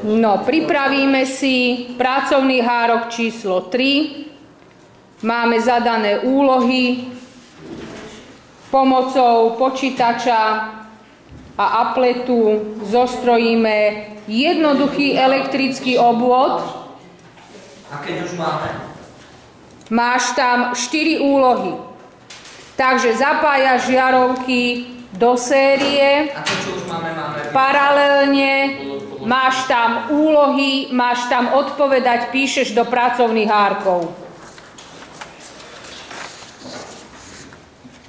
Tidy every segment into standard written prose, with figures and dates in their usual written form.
No, pripravíme si pracovný hárok číslo 3. Máme zadané úlohy pomocou počítača a apletu zostrojíme jednoduchý elektrický obvod. A keď už máme? Máš tam 4 úlohy. Takže zapájaš žiarovky do série. A to, čo už máme? Paralelne máš tam úlohy, máš tam odpovedať, píšeš do pracovných hárkov.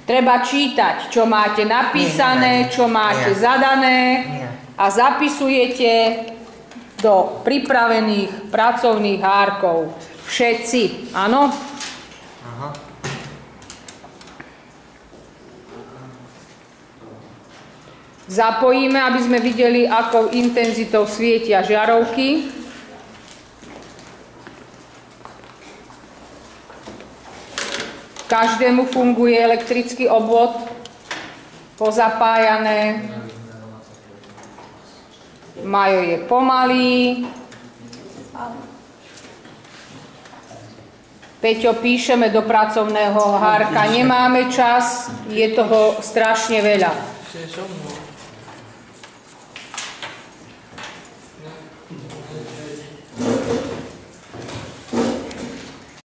Treba čítať, čo máte napísané, čo máte zadané a zapisujete do pripravených pracovných hárkov. Všetci, áno? Aha. Zapojíme, aby sme videli, akou intenzitou svietia žiarovky. Každému funguje elektrický obvod, pozapájané. Majo je pomalý. Peťo, píšeme do pracovného hárka. Nemáme čas, je toho strašne veľa.